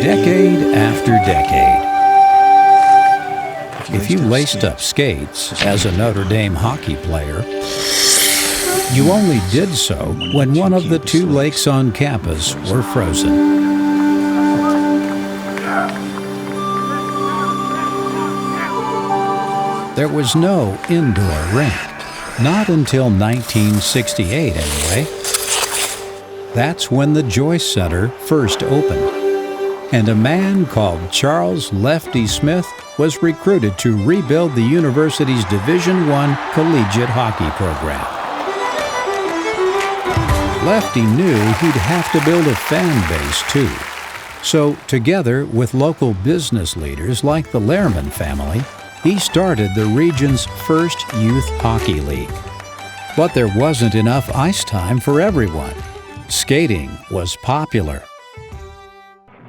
decade after decade. If you laced up skates as a Notre Dame hockey player, you only did so when one of the two lakes on campus were frozen. There was no indoor rink, not until 1968 anyway. That's when the Joyce Center first opened, and a man called Charles Lefty Smith was recruited to rebuild the university's Division I collegiate hockey program. Lefty knew he'd have to build a fan base too. So, together with local business leaders like the Lehrman family, he started the region's first youth hockey league. But there wasn't enough ice time for everyone. Skating was popular.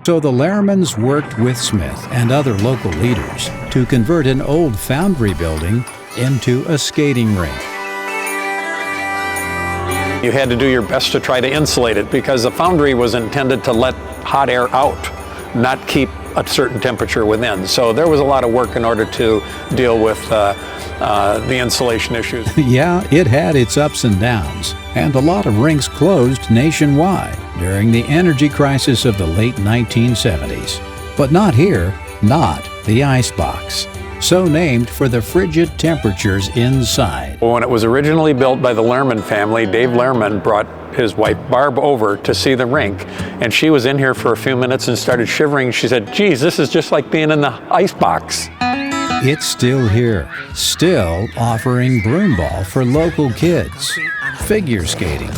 So the Lehrmans worked with Smith and other local leaders to convert an old foundry building into a skating rink. You had to do your best to try to insulate it because the foundry was intended to let hot air out, not keep a certain temperature within. So there was a lot of work in order to deal with the insulation issues. Yeah, it had its ups and downs, and a lot of rinks closed nationwide during the energy crisis of the late 1970s. But not here, not the Icebox, so named for the frigid temperatures inside. When it was originally built by the Lehrman family, Dave Lehrman brought his wife Barb over to see the rink, and she was in here for a few minutes and started shivering. She said, "Geez, this is just like being in the Icebox." It's still here, still offering broomball for local kids, figure skating,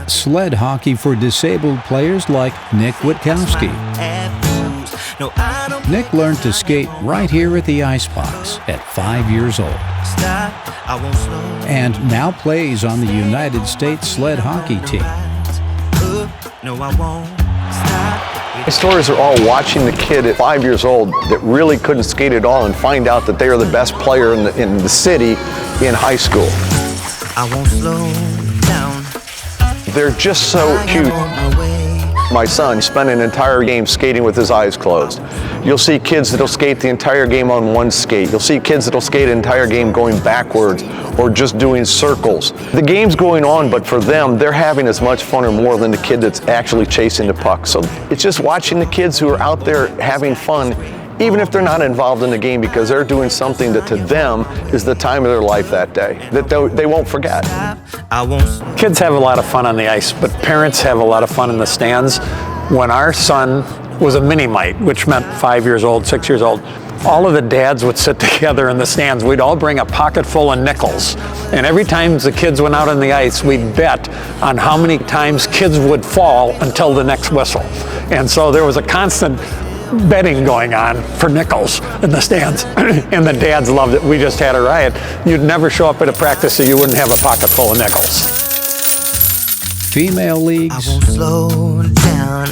sled hockey for disabled players like Nick Witkowski. Nick learned to skate right here at the Icebox at 5 years old, and now plays on the United States sled hockey team. My stories are all watching the kid at 5 years old that really couldn't skate at all and find out that they are the best player in the city in high school. I won't slow down. They're just so cute. My son spent an entire game skating with his eyes closed. You'll see kids that'll skate the entire game on one skate. You'll see kids that'll skate an entire game going backwards or just doing circles. The game's going on, but for them, they're having as much fun or more than the kid that's actually chasing the puck. So it's just watching the kids who are out there having fun, even if they're not involved in the game, because they're doing something that to them is the time of their life that day, that they won't forget. Kids have a lot of fun on the ice, but parents have a lot of fun in the stands. When our son was a mini-mite, which meant 5 years old, 6 years old, all of the dads would sit together in the stands. We'd all bring a pocket full of nickels. And every time the kids went out on the ice, we'd bet on how many times kids would fall until the next whistle. And so there was a constant betting going on for nickels in the stands. And the dads loved it. We just had a riot. You'd never show up at a practice so you wouldn't have a pocket full of nickels. Female leagues, I won't slow down.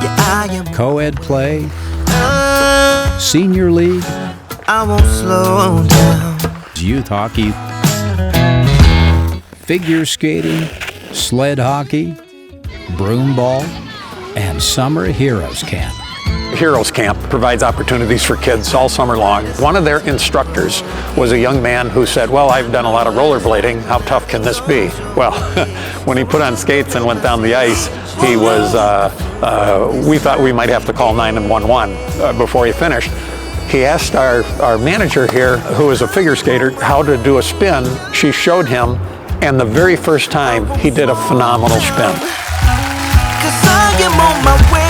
Yeah, I am co-ed play, senior league, I won't slow down. youth hockey, figure skating, sled hockey, broomball, and summer heroes camp. Heroes Camp provides opportunities for kids all summer long. One of their instructors was a young man who said, "Well, I've done a lot of rollerblading. How tough can this be?" Well, when he put on skates and went down the ice, he was, we thought we might have to call 911 before he finished. He asked our manager here, who is a figure skater, how to do a spin. She showed him, and the very first time, he did a phenomenal spin. 'Cause I am on my way.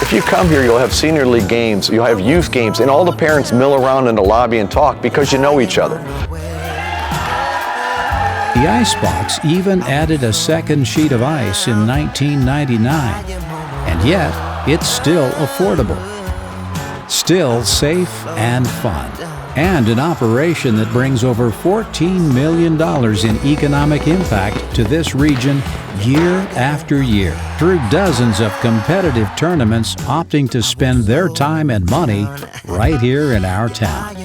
If you come here, you'll have senior league games, you'll have youth games, and all the parents mill around in the lobby and talk because you know each other. The Icebox even added a second sheet of ice in 1999, and yet it's still affordable, still safe and fun, and an operation that brings over $14 million in economic impact to this region year after year through dozens of competitive tournaments opting to spend their time and money right here in our town.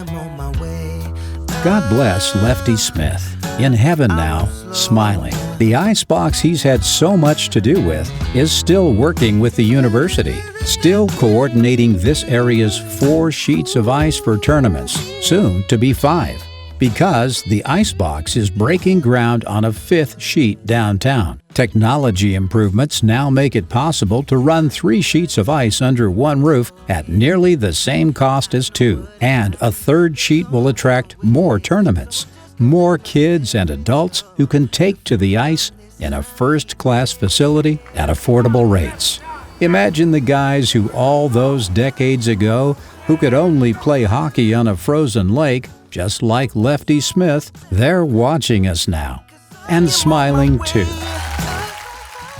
God bless Lefty Smith. in heaven now, smiling. The icebox he's had so much to do with is still working with the university, still coordinating this area's 4 sheets of ice for tournaments, soon to be 5. Because the icebox is breaking ground on a 5th sheet downtown. Technology improvements now make it possible to run 3 sheets of ice under one roof at nearly the same cost as 2. And a 3rd sheet will attract more tournaments, more kids and adults who can take to the ice in a first-class facility at affordable rates. Imagine the guys who all those decades ago who could only play hockey on a frozen lake, just like Lefty Smith. They're watching us now, and smiling too.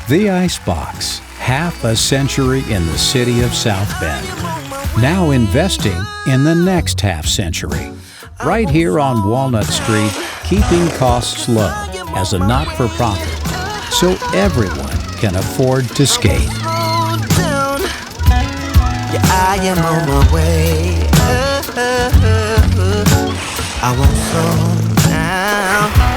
The Icebox, half a century in the city of South Bend. Now investing in the next half century. Right here on Walnut Street, keeping costs low as a not-for-profit, so everyone can afford to skate. Yeah, I am on my way. I won't slow down.